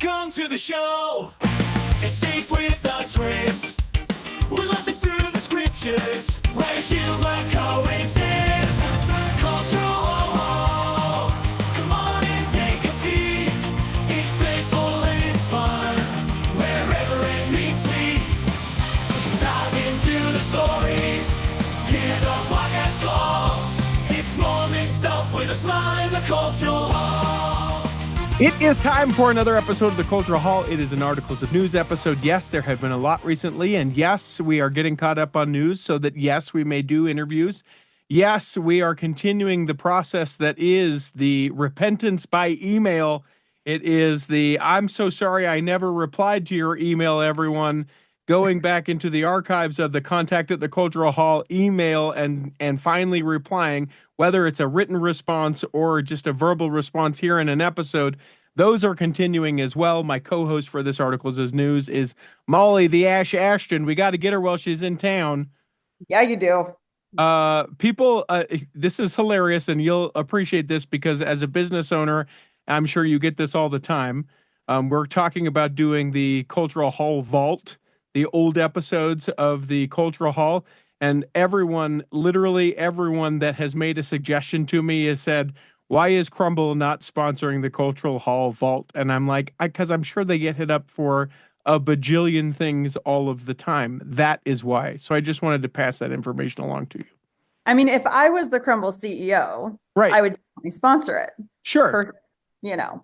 Welcome to the show. It's deep with a twist. We're laughing through the scriptures where humor coexists. Cultural hall. Come on and take a seat. It's playful and it's fun. Wherever it meets feet. Dive into the stories. Hear the podcast call. It's more mixed up with a smile in the cultural hall. It is time for another episode of the Cultural Hall. It is an Articles of News episode. Yes, there have been a lot recently, and yes, we are getting caught up on news so that, yes, we may do interviews. Yes, we are continuing the process that is the repentance by email. It is the I'm so sorry I never replied to your email, everyone. Going back into the archives of the Contact at the Cultural Hall email and finally replying, whether it's a written response or just a verbal response here in an episode, those are continuing as well. My co-host for this Articles of News is Molly the Ash Ashton. We got to get her while she's in town. Yeah, you do. People, this is hilarious, and you'll appreciate this because as a business owner, I'm sure you get this all the time. We're talking about doing the Cultural Hall Vault, the old episodes of the Cultural Hall. And everyone, literally everyone that has made a suggestion to me has said, why is Crumble not sponsoring the Cultural Hall Vault? And I'm like, because I'm sure they get hit up for a bajillion things all of the time. That is why. So I just wanted to pass that information along to you. I mean, if I was the Crumble CEO, right, I would definitely sponsor it. Sure.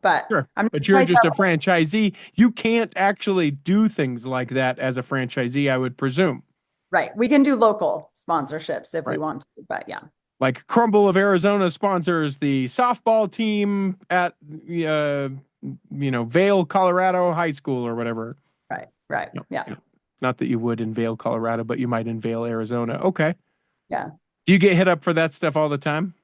But sure. But you're just a franchisee. You can't actually do things like that as a franchisee, I would presume. Right. We can do local sponsorships if we want to, but yeah. Like Crumble of Arizona sponsors the softball team at, Vail, Colorado High School or whatever. Right. Yeah. Not that you would in Vail, Colorado, but you might in Vail, Arizona. Okay. Yeah. Do you get hit up for that stuff all the time?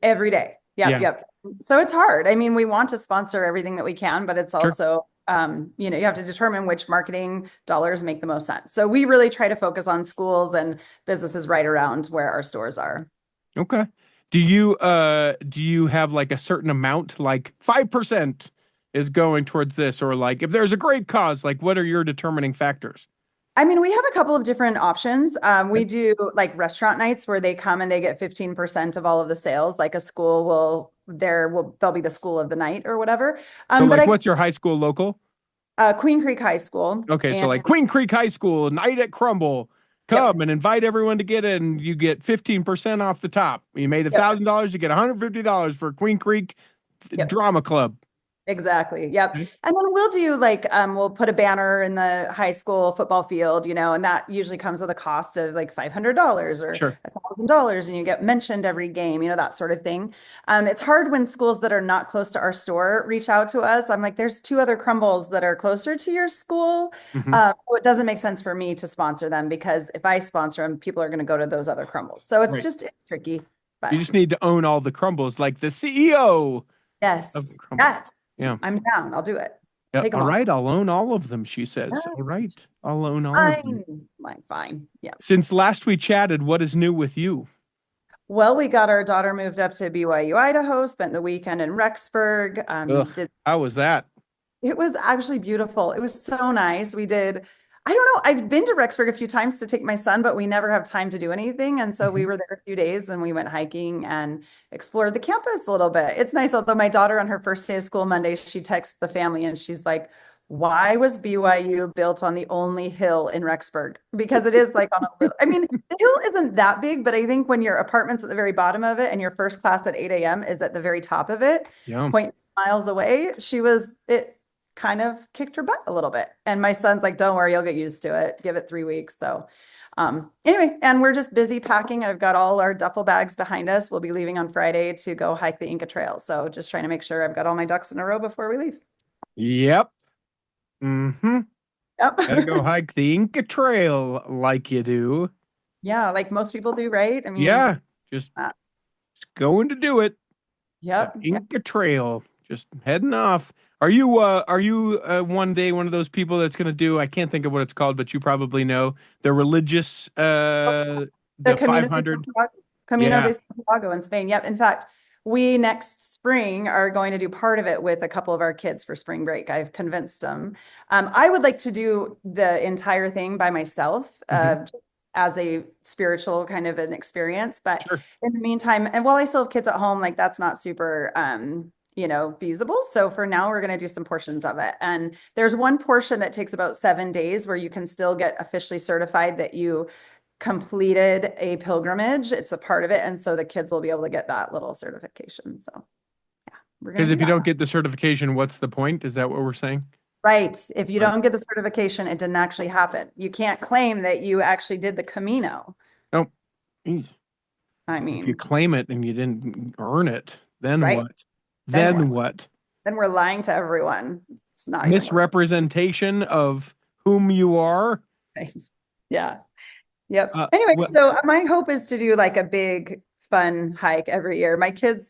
Every day. Yep. So it's hard. I mean, we want to sponsor everything that we can, but it's also, you have to determine which marketing dollars make the most sense. So we really try to focus on schools and businesses right around where our stores are. Okay. Do you have like a certain amount, like 5% is going towards this, or like if there's a great cause, like what are your determining factors? I mean, we have a couple of different options. We do like restaurant nights where they come and they get 15% of all of the sales. Like a school they'll be the school of the night or whatever. So like, what's your high school local? Queen Creek High School. Okay, so like Queen Creek High School, night at Crumble. Come and invite everyone to get in. You get 15% off the top. You made $1,000, you get $150 for Queen Creek Drama Club. Exactly. Yep. And then we'll do like, we'll put a banner in the high school football field, and that usually comes with a cost of like $500 or $1,000, and you get mentioned every game, that sort of thing. It's hard when schools that are not close to our store reach out to us. I'm like, there's 2 other Crumbles that are closer to your school. So it doesn't make sense for me to sponsor them because if I sponsor them, people are going to go to those other Crumbles. So it's it's tricky. But. You just need to own all the Crumbles, like the CEO. Yes. Yes. Yeah, I'm down. I'll do it. Yep. All right, I'll own all of them, she says. Yeah. All right, I'll own all of them. Fine. Yeah. Since last we chatted, what is new with you? Well, we got our daughter moved up to BYU, Idaho, spent the weekend in Rexburg. How was that? It was actually beautiful. It was so nice. I don't know. I've been to Rexburg a few times to take my son, but we never have time to do anything. And so we were there a few days and we went hiking and explored the campus a little bit. It's nice. Although my daughter on her first day of school Monday, she texts the family and she's like, why was BYU built on the only hill in Rexburg? Because it is like on a little, the hill isn't that big, but I think when your apartment's at the very bottom of it and your first class at 8 a.m. is at the very top of it, 0.5 miles away, it kind of kicked her butt a little bit. And my son's like, don't worry, you'll get used to it. Give it 3 weeks. So anyway, and we're just busy packing. I've got all our duffel bags behind us. We'll be leaving on Friday to go hike the Inca Trail. So just trying to make sure I've got all my ducks in a row before we leave. Yep. Yep. Gotta go hike the Inca Trail like you do. Yeah, like most people do, right? Just going to do it. Yep. Inca Trail. Just heading off. Are you one day one of those people that's going to do, I can't think of what it's called, but you probably know, the religious, the Camino 500? Camino de Santiago in Spain. Yep. In fact, we next spring are going to do part of it with a couple of our kids for spring break. I've convinced them. I would like to do the entire thing by myself, Mhm. as a spiritual kind of an experience. But Sure. in the meantime, and while I still have kids at home, like that's not super, feasible. So for now, we're going to do some portions of it. And there's one portion that takes about 7 days where you can still get officially certified that you completed a pilgrimage. It's a part of it. And so the kids will be able to get that little certification. So yeah, we're going Because to do if you that. don't get the certification, what's the point? Is that what we're saying? Right. If you Right. don't get the certification, it didn't actually happen. You can't claim that you actually did the Camino. Oh, geez. I If you mean, claim it and you didn't earn it, then right? what? Then what? Then what? Then we're lying to everyone. It's not even worth Misrepresentation of whom you are. it. Right. Yeah. Yep. Uh, Anyway, what? so my hope is to do like a big fun hike every year. My kids,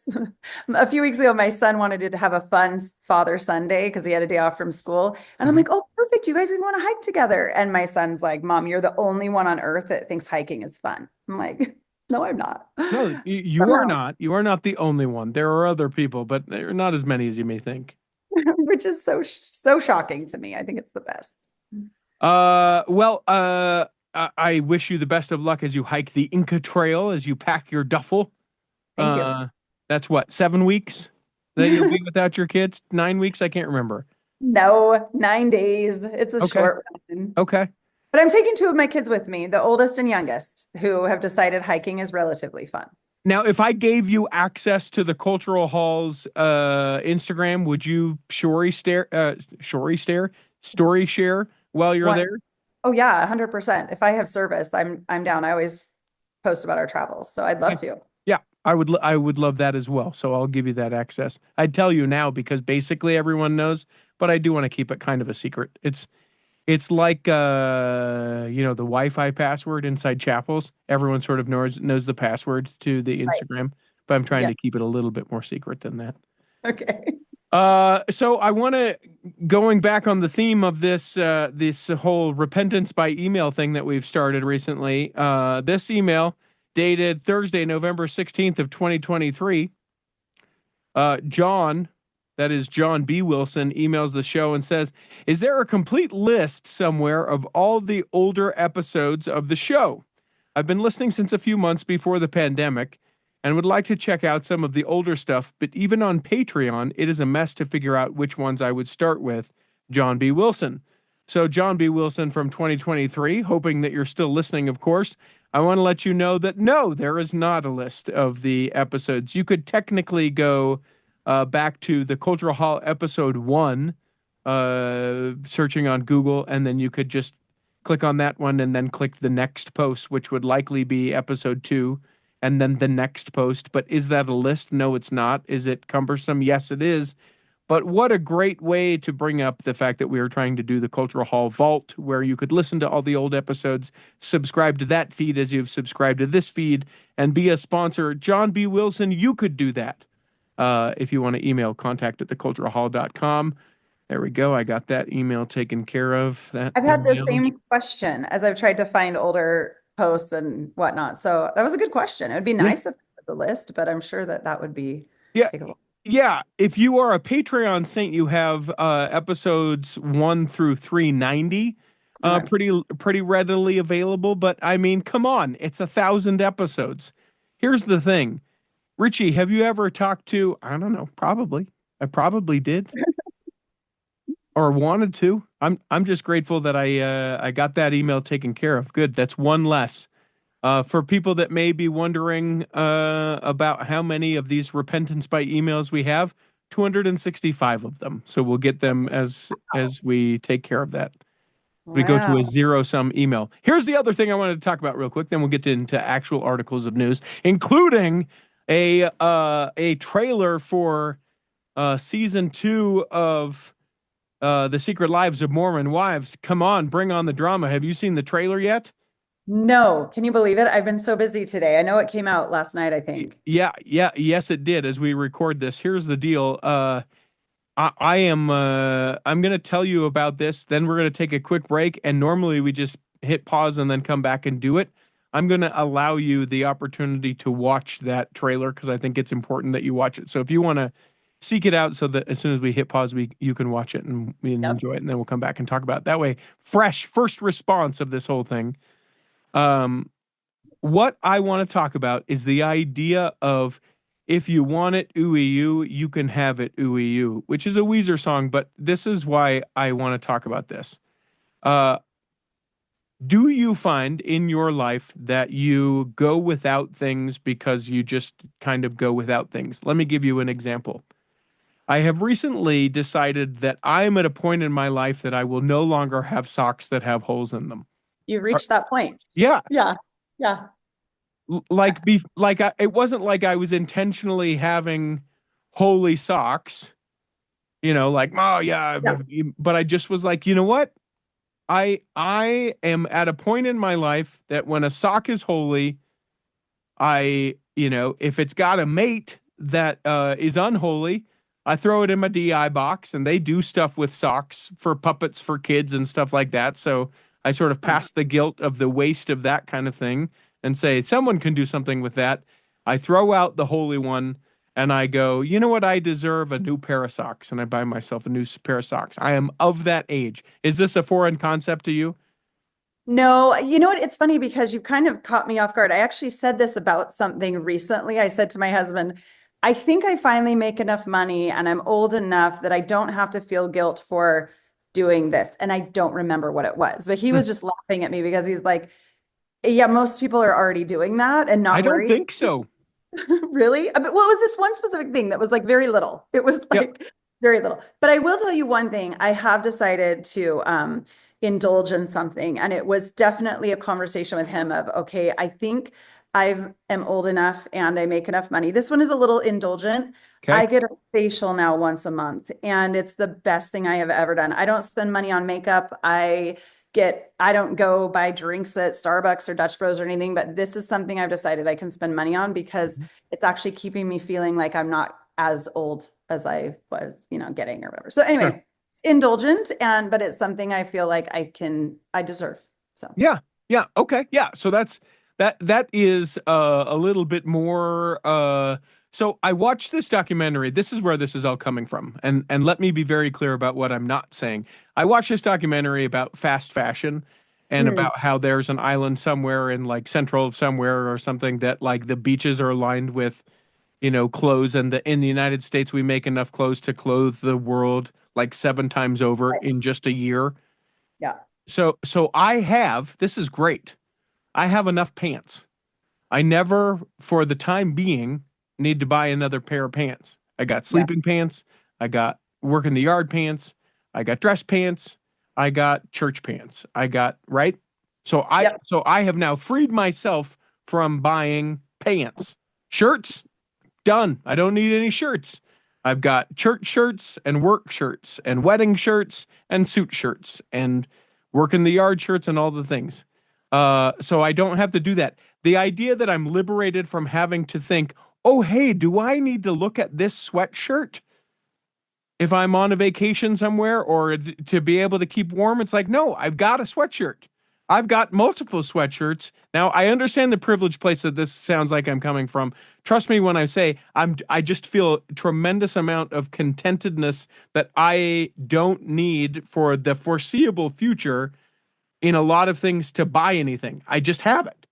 a few weeks ago, my son wanted to have a fun Father Sunday because he had a day off from school. And I'm Mhm. like, oh, perfect. You guys can want to hike together. And my son's like, Mom, you're the only one on earth that thinks hiking is fun. I'm like, no, I'm not. No, you are Somehow, not. You are not the only one. There are other people, but there are not as many as you may think. which is so shocking to me. I think it's the best. Well, I wish you the best of luck as you hike the Inca Trail, as you pack your duffel. Thank you. Uh, that's what, 7 weeks that you'll be without your kids? 9 weeks? I can't remember. No, 9 days. It's a Okay. short one. Okay. But I'm taking two of my kids with me, the oldest and youngest, who have decided hiking is relatively fun. Now, if I gave you access to the Cultural Hall's Instagram, would you story share while you're One, there? oh yeah, 100%. If I have service, I'm down. I always post about our travels, so I'd love Okay. to. Yeah, I would love that as well. So I'll give you that access. I'd tell you now because basically everyone knows, but I do want to keep it kind of a secret. It's like the Wi-Fi password inside chapels. Everyone sort of knows the password to the Right. Instagram, but I'm trying Yeah. to keep it a little bit more secret than that. Okay. So I want to going back on the theme of this whole repentance by email thing that we've started recently. This email dated Thursday, November 16th of 2023. John, that is John B. Wilson, emails the show and says, "Is there a complete list somewhere of all the older episodes of the show? I've been listening since a few months before the pandemic and would like to check out some of the older stuff, but even on Patreon, it is a mess to figure out which ones I would start with." John B. Wilson. So, John B. Wilson from 2023, hoping that you're still listening, of course, I want to let you know that no, there is not a list of the episodes. You could technically go back to the Cultural Hall episode 1, searching on Google, and then you could just click on that one and then click the next post, which would likely be episode 2, and then the next post. But is that a list? No, it's not. Is it cumbersome? Yes, it is. But what a great way to bring up the fact that we are trying to do the Cultural Hall Vault, where you could listen to all the old episodes, subscribe to that feed as you've subscribed to this feed, and be a sponsor. John B. Wilson, you could do that if you want to email contact at theculturalhall.com. There we go. I got that email taken care of. That I've had the email. same question as I've tried to find older posts and whatnot. So that was a good question. It would be Yeah. nice if the list, but I'm sure that that would be Yeah. take a little. Yeah. If you are a Patreon saint, you have episodes 1 through 390 Okay. pretty readily available. But I mean, come on, it's 1,000 episodes. Here's the thing. Richie, have you ever talked to, I don't know, probably. I probably did or wanted to. I'm just grateful that I got that email taken care of. Good. That's one less. For people that may be wondering about how many of these repentance by emails we have, 265 of them. So we'll get them as we take care of that. We go to a Wow. zero sum email. Here's the other thing I wanted to talk about real quick. Then we'll get into actual articles of news, including a trailer for season 2 of The Secret Lives of Mormon Wives. Come on, bring on the drama. Have you seen the trailer yet? No, can you believe it? I've been so busy today. I know it came out last night, I think. Yes, it did. As we record this, here's the deal. I am I'm gonna tell you about this. Then we're gonna take a quick break, and normally we just hit pause and then come back and do it. I'm going to allow you the opportunity to watch that trailer because I think it's important that you watch it. So if you want to seek it out so that as soon as we hit pause, you can watch it and Yep. enjoy it, and then we'll come back and talk about it. That way. Fresh first response of this whole thing. What I want to talk about is the idea of if you want it, ooey you can have it, ooey you, which is a Weezer song, but this is why I want to talk about this. Uh, do you find in your life that you go without things because you just kind of go without things? Let me give you an example. I have recently decided that I am at a point in my life that I will no longer have socks that have holes in them. You reached that point. Yeah, Yeah. Yeah. it wasn't like I was intentionally having holy socks, like, oh yeah, Yeah. but I just was like, you know what? I am at a point in my life that when a sock is holy, if it's got a mate that is unholy, I throw it in my DI box, and they do stuff with socks for puppets for kids and stuff like that. So I sort of pass the guilt of the waste of that kind of thing and say someone can do something with that. I throw out the holy one and I go, you know what? I deserve a new pair of socks, and I buy myself a new pair of socks. I am of that age. Is this a foreign concept to you? No, you know what? It's funny because you've kind of caught me off guard. I actually said this about something recently. I said to my husband, I think I finally make enough money and I'm old enough that I don't have to feel guilt for doing this. And I don't remember what it was, but he Hmm. was just laughing at me because he's like, yeah, most people are already doing that and I not don't worried. think so. Really? But what was this one specific thing that was like very little? It was Yep. like very little. But I will tell you one thing. I have decided to indulge in something, and it was definitely a conversation with him of, okay, I think I am old enough and I make enough money. This one is a little indulgent. Okay. I get a facial now once a month, and it's the best thing I have ever done. I don't spend money on makeup. I don't go buy drinks at Starbucks or Dutch Bros or anything, but this is something I've decided I can spend money on because it's actually keeping me feeling like I'm not as old as I was, getting or whatever. So Sure. anyway, it's indulgent but it's something I feel like I deserve. So Yeah. Yeah. Okay. Yeah. So that is a little bit more so I watched this documentary. This is where this is all coming from. And let me be very clear about what I'm not saying. I watched this documentary about fast fashion and mm, about how there's an island somewhere in like central somewhere or something that like the beaches are lined with, clothes, and in the United States we make enough clothes to clothe the world like 7 times over right. in just a year. Yeah. So this is great. I have enough pants. I never, for the time being, need to buy another pair of pants. I got Yeah. sleeping pants. I got work in the yard pants. I got dress pants. I got church pants. I got, right? Yep. So I have now freed myself from buying pants. Shirts, done. I don't need any shirts. I've got church shirts and work shirts and wedding shirts and suit shirts and work in the yard shirts and all the things. So I don't have to do that. The idea that I'm liberated from having to think, oh, hey, do I need to look at this sweatshirt if I'm on a vacation somewhere or to be able to keep warm? It's like, no, I've got a sweatshirt. I've got multiple sweatshirts. Now, I understand the privileged place that this sounds like I'm coming from. Trust me when I say I just feel a tremendous amount of contentedness that I don't need for the foreseeable future in a lot of things to buy anything. I just have it,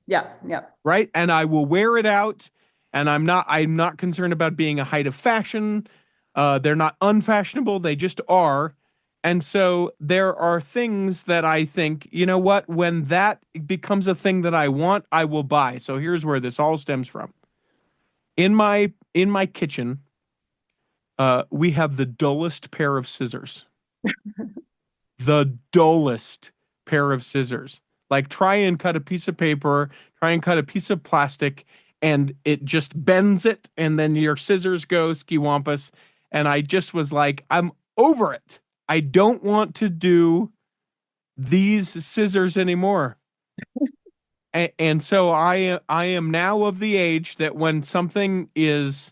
Yeah. Yeah. right? And I will wear it out, and I'm not concerned about being a height of fashion. They're not unfashionable, they just are. And so there are things that I think, you know what, when that becomes a thing that I want, I will buy. So here's where this all stems from. In my kitchen, we have the dullest pair of scissors. The dullest pair of scissors. Like try and cut a piece of paper, try and cut a piece of plastic, and it just bends it, and then your scissors go skiwampus. And I just was like, I'm over it. I don't want to do these scissors anymore. And so I am now of the age that when something is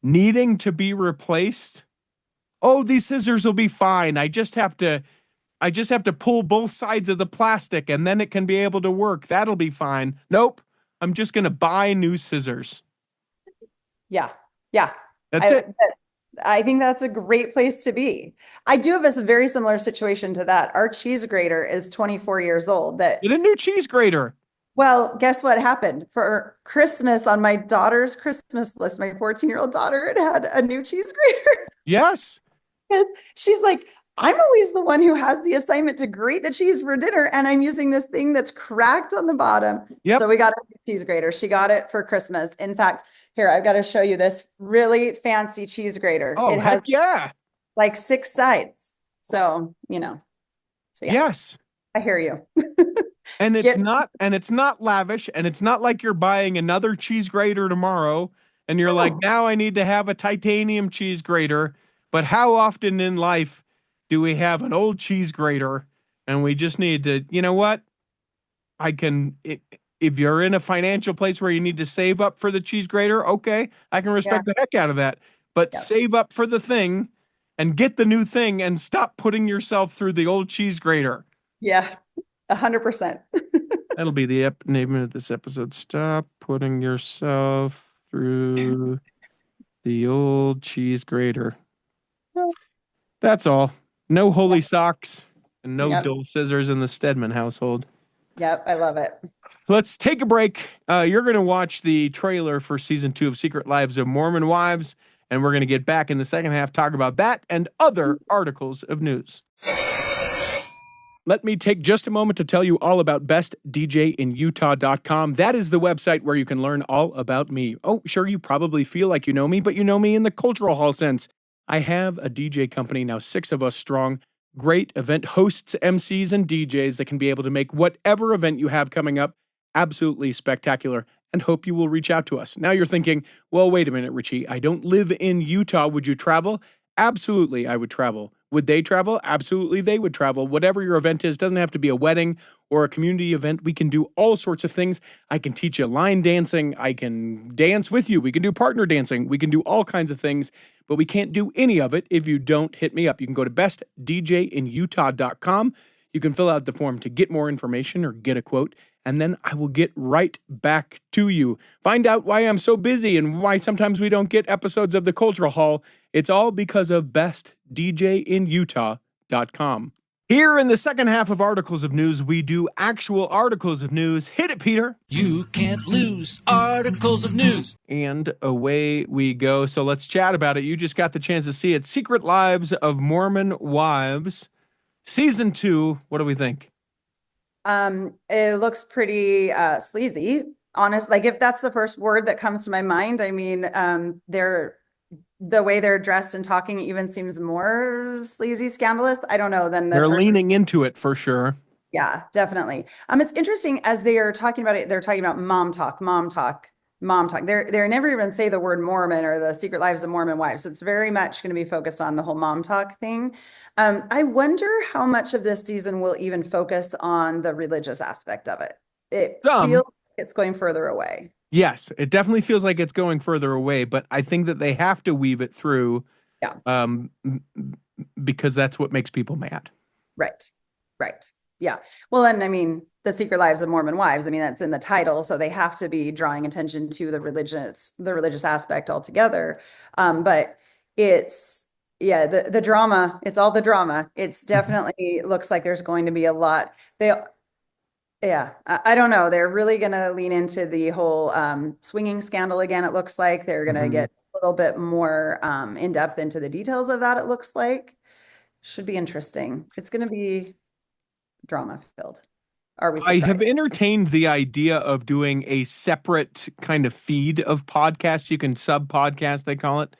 needing to be replaced, oh, these scissors will be fine. I just have to pull both sides of the plastic and then it can be able to work. That'll be fine. Nope. I'm just going to buy new scissors. Yeah. Yeah. That's I it. I think that's a great place to be. I do have a very similar situation to that. Our cheese grater is 24 years old. Get a new cheese grater. Well, guess what happened for Christmas on my daughter's Christmas list? My 14-year-old daughter had a new cheese grater. Yes. She's like, I'm always the one who has the assignment to grate the cheese for dinner, and I'm using this thing that's cracked on the bottom. Yep. So we got a cheese grater. She got it for Christmas. In fact, here, I've got to show you this really fancy cheese grater. Oh, It has heck yeah. like 6 sides. So, so yeah, Yes. I hear you. And Get- it's not lavish, and it's not like you're buying another cheese grater tomorrow and you're like, now I need to have a titanium cheese grater. But how often in life do we have an old cheese grater and we just need to, you know what? If you're in a financial place where you need to save up for the cheese grater, okay, I can respect the heck out of that. But save up for the thing and get the new thing and stop putting yourself through the old cheese grater. Yeah, 100%. That'll be the name of this episode. Stop putting yourself through the old cheese grater. That's all. No holy socks and no dull scissors in the Stedman household. Yep, I love it. Let's take a break. You're going to watch the trailer for season 2 of Secret Lives of Mormon Wives, and we're going to get back in the second half, talk about that and other articles of news. Let me take just a moment to tell you all about bestdjinutah.com. That is the website where you can learn all about me. Oh, sure, you probably feel like you know me, but you know me in the cultural hall sense. I have a DJ company, now 6 of us strong, great event hosts, MCs, and DJs that can be able to make whatever event you have coming up absolutely spectacular, and hope you will reach out to us. Now you're thinking, well, wait a minute, Richie, I don't live in Utah. Would you travel? Absolutely, I would travel. Would they travel? Absolutely, they would travel. Whatever your event is, doesn't have to be a wedding or a community event. We can do all sorts of things. I can teach you line dancing. I can dance with you. We can do partner dancing. We can do all kinds of things, but we can't do any of it if you don't hit me up. You can go to bestdjinutah.com. You can fill out the form to get more information or get a quote, and then I will get right back to you. Find out why I'm so busy and why sometimes we don't get episodes of the Cultural Hall. It's all because of bestdjinutah.com. Here in the second half of Articles of News, we do actual articles of news. Hit it, Peter. You can't lose articles of news. And away we go. So let's chat about it. You just got the chance to see it. Secret Lives of Mormon Wives, Season 2. What do we think? It looks pretty sleazy. Honest, like if that's the first word that comes to my mind, I mean, the way they're dressed and talking even seems more sleazy, scandalous. I don't know. They're leaning into it for sure. Yeah, definitely. It's interesting as they are talking about it. They're talking about mom talk, mom talk, mom talk. They're never even say the word Mormon or the Secret Lives of Mormon Wives. So it's very much going to be focused on the whole mom talk thing. I wonder how much of this season will even focus on the religious aspect of it. It feels like it's going further away. Yes, it definitely feels like it's going further away, but I think that they have to weave it through. Yeah. Because that's what makes people mad. Right. Right. Yeah. Well, and I mean, the Secret Lives of Mormon Wives, I mean, that's in the title, so they have to be drawing attention to the religious aspect altogether. But it's, the drama, it's all the drama. It's definitely looks like there's going to be a lot. I don't know. They're really going to lean into the whole swinging scandal again. It looks like they're going to get a little bit more in depth into the details of that. It looks like should be interesting. It's going to be drama filled. Are we surprised? I have entertained the idea of doing a separate kind of feed of podcasts. You can sub podcast, they call it,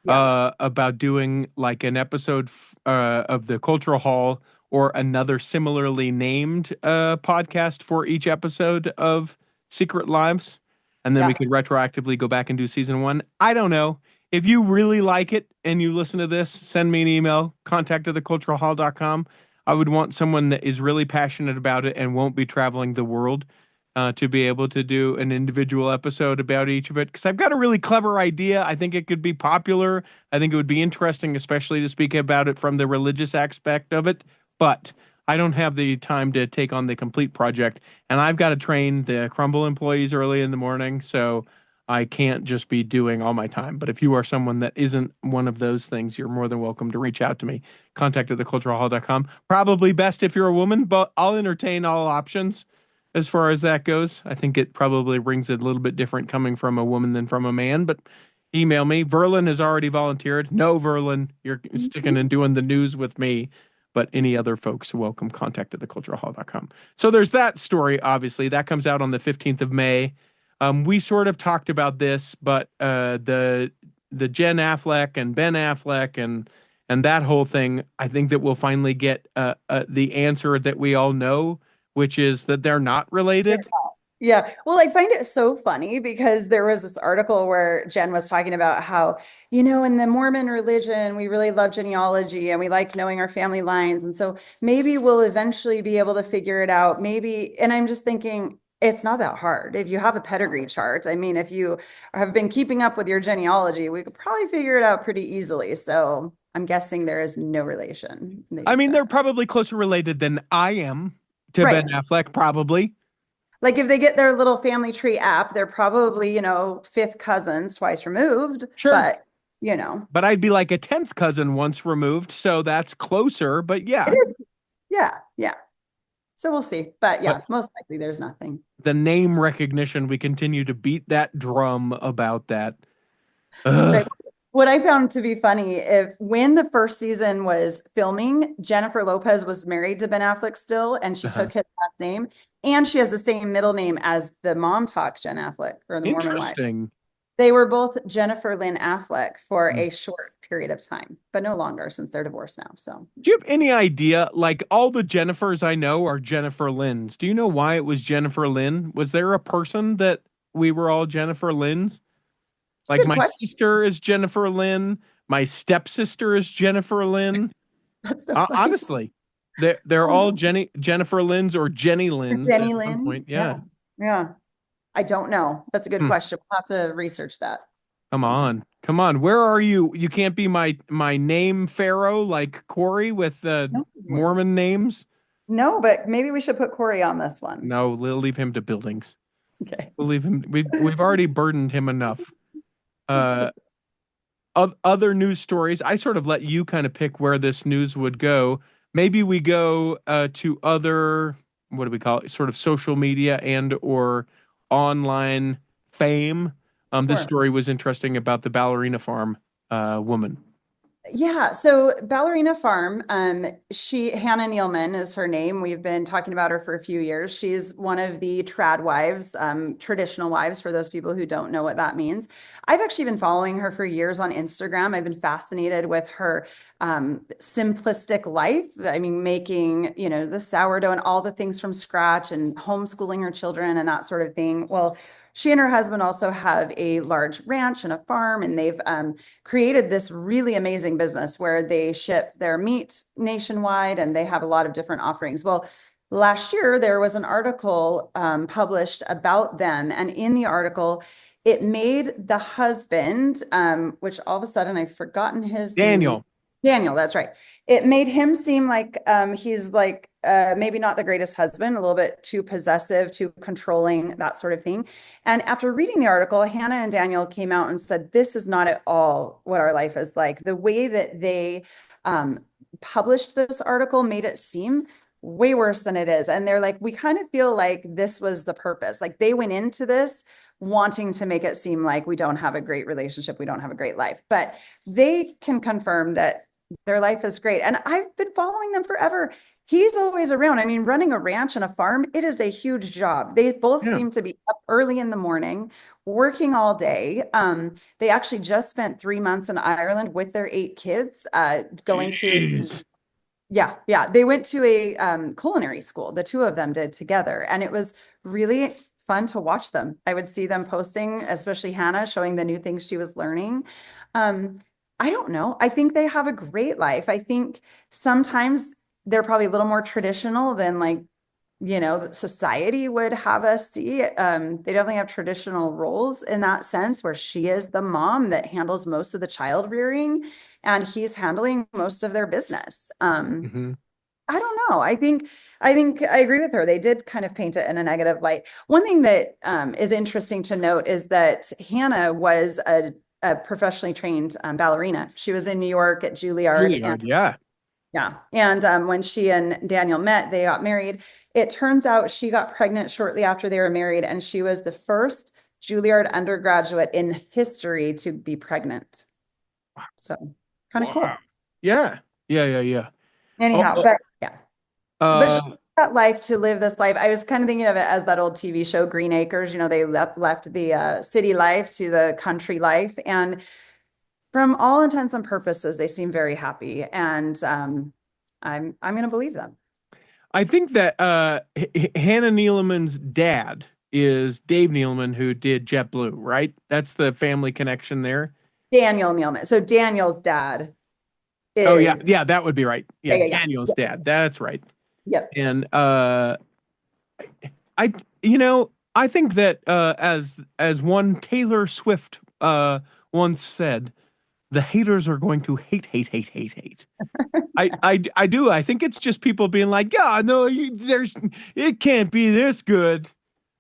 about doing like an episode of the Cultural Hall or another similarly named podcast for each episode of Secret Lives. And then we could retroactively go back and do season 1. I don't know. If you really like it and you listen to this, send me an email, contact@theculturalhall.com. I would want someone that is really passionate about it and won't be traveling the world to be able to do an individual episode about each of it. Because I've got a really clever idea. I think it could be popular. I think it would be interesting, especially to speak about it from the religious aspect of it. but I don't have the time to take on the complete project. And I've got to train the Crumble employees early in the morning. So I can't just be doing all my time. But if you are someone that isn't one of those things, you're more than welcome to reach out to me. Contact at theculturalhall.com. Probably best if you're a woman, but I'll entertain all options as far as that goes. I think it probably rings a little bit different coming from a woman than from a man, but email me. Verlin has already volunteered. No, Verlin, you're sticking and doing the news with me. But any other folks, welcome. Contact at theculturalhall.com. So there's that story, obviously. That comes out on the 15th of May. We sort of talked about this, but the Jen Affleck and Ben Affleck and that whole thing, I think that we'll finally get the answer that we all know, which is that they're not related. Yeah. Well, I find it so funny because there was this article where Jen was talking about how, in the Mormon religion, we really love genealogy and we like knowing our family lines. And so maybe we'll eventually be able to figure it out. Maybe. And I'm just thinking, it's not that hard. If you have a pedigree chart, I mean, if you have been keeping up with your genealogy, we could probably figure it out pretty easily. So I'm guessing there is no relation. They I just mean, don't. they're probably closer related than I am to Ben Right. Affleck, probably. Like if they get their little family tree app, they're probably, fifth cousins twice removed, Sure. but But I'd be like a 10th cousin once removed, so that's closer. But it yeah, is. Yeah. Yeah. So we'll see. But but yeah, most likely there's nothing. the name recognition, we continue to beat that drum about that. Right. Ugh. What I found to be funny, if when the first season was filming, Jennifer Lopez was married to Ben Affleck still, and she Uh-huh. took his last name, and she has the same middle name as the mom talk Jen Affleck or the Mormon wives. Interesting. They were both Jennifer Lynn Affleck for Mm. a short period of time, but no longer since they're divorced now. So Do you have any idea? Like all the Jennifers I know are Jennifer Lynn's. Do you know why it was Jennifer Lynn? Was there a person that we were all Jennifer Lynn's? it's a Like good my question. sister is Jennifer Lynn. My stepsister is Jennifer Lynn. That's so funny. Honestly, they're all Jennifer Lynn's or Jenny Lynn's at Jenny one Lynn. point. Yeah. Yeah. Yeah. I don't know. That's a good Hmm. question. We'll have to research that Come sometime. on. Come on. Where are you? You can't be my name pharaoh like Corey with the No. Mormon names. No, but maybe we should put Corey on this one. No, we'll leave him to buildings. Okay. We'll leave him. We've already burdened him enough. So, Uh, other news stories. I sort of let you kind of pick where this news would go. Maybe we go to other, what do we call it? Sort of social media and or online fame. This sure. story was interesting about the ballerina farm woman. Yeah, so Ballerina Farm, Hannah Nealman is her name. We've been talking about her for a few years. She's one of the trad wives, traditional wives, for those people who don't know what that means. I've actually been following her for years on Instagram. I've been fascinated with her simplistic life. I mean, making, the sourdough and all the things from scratch and homeschooling her children and that sort of thing. Well, she and her husband also have a large ranch and a farm, and they've created this really amazing business where they ship their meat nationwide and they have a lot of different offerings. Well, last year there was an article published about them, and in the article, it made the husband, which all of a sudden I've forgotten his name. Daniel. Daniel, that's right. It made him seem like he's like maybe not the greatest husband, a little bit too possessive, too controlling, that sort of thing. And after reading the article, Hannah and Daniel came out and said, this is not at all what our life is like. The way that they published this article made it seem way worse than it is. And they're like, we kind of feel like this was the purpose. Like they went into this wanting to make it seem like we don't have a great relationship, we don't have a great life. But they can confirm that their life is great. And I've been following them forever. He's always around. I mean, running a ranch and a farm, it is a huge job. They both Yeah. seem to be up early in the morning, working all day. They actually just spent 3 months in Ireland with their 8 kids, going to, Jeez. yeah. They went to a culinary school. The two of them did together. And it was really fun to watch them. I would see them posting, especially Hannah, showing the new things she was learning. Um, I don't know. I think they have a great life. I think sometimes they're probably a little more traditional than like, society would have us see. They definitely have traditional roles in that sense where she is the mom that handles most of the child rearing and he's handling most of their business. Hmm. I don't know. I think I agree with her. They did kind of paint it in a negative light. One thing that is interesting to note is that Hannah was a professionally trained ballerina. She was in New York at Juilliard, and Juilliard, yeah. yeah, and when she and Daniel met, they got married. It turns out she got pregnant shortly after they were married, and she was the first Juilliard undergraduate in history to be pregnant. So kind of Wow. cool. Yeah. Yeah, yeah, yeah. Oh, Anyhow, but yeah. But she uh, got life to live this life. I was kind of thinking of it as that old TV show, Green Acres. They left the city life to the country life, and from all intents and purposes, they seem very happy. And I'm going to believe them. I think that Hannah Neeleman's dad is Dave Neeleman, who did JetBlue, right? That's the family connection there. Daniel Nealman. So Daniel's dad Oh yeah, is yeah, that would be right. yeah, Yeah, yeah, Daniel's yeah, dad. That's right. yep, And I I think that as one Taylor Swift once said, the haters are going to hate, hate, hate, hate, hate. I do. I think it's just people being like, yeah, no, it can't be this good.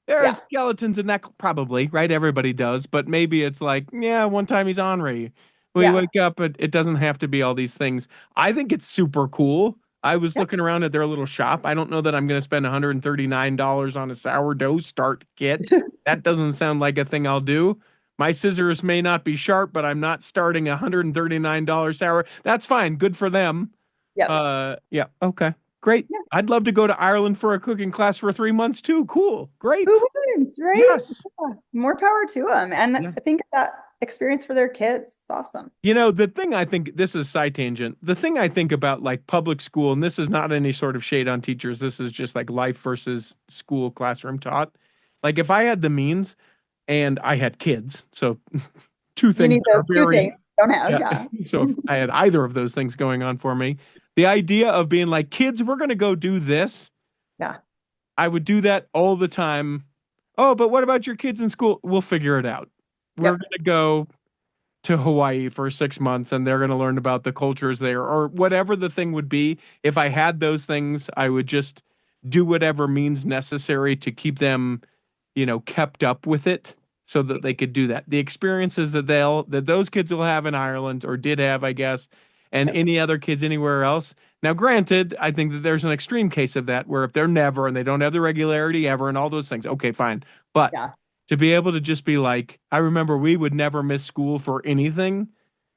There are yeah, skeletons in that, probably, right? Everybody does, but maybe it's like, yeah, one time he's Henri. We yeah, wake up, it doesn't have to be all these things. I think it's super cool. I was yeah, looking around at their little shop. I don't know that I'm going to spend $139 on a sourdough start kit. That doesn't sound like a thing I'll do. My scissors may not be sharp, but I'm not starting a $139 sour. That's fine. Good for them. yep, Yeah, okay. Great. yeah. I'd love to go to Ireland for a cooking class for 3 months too. Cool. Great. Who wouldn't, right? Yes. Yeah. More power to them. And Yeah. I think that experience for their kids, it's awesome. The thing I think, this is side tangent. The thing I think about like public school, and this is not any sort of shade on teachers, this is just like life versus school classroom taught. Like if I had the means and I had kids, so two You things need that those are two things. very, Don't have, yeah. yeah, So if I had either of those things going on for me, the idea of being like, kids, we're going to go do this. yeah, I would do that all the time. Oh, but what about your kids in school? We'll figure it out. We're yep, going to go to Hawaii for 6 months and they're going to learn about the cultures there or whatever the thing would be. If I had those things, I would just do whatever means necessary to keep them, kept up with it so that they could do that. The experiences that those kids will have in Ireland or did have, I guess, and yep, any other kids anywhere else. Now, granted, I think that there's an extreme case of that where if they're never and they don't have the regularity ever and all those things, okay, fine. But yeah, to be able to just be like, I remember we would never miss school for anything.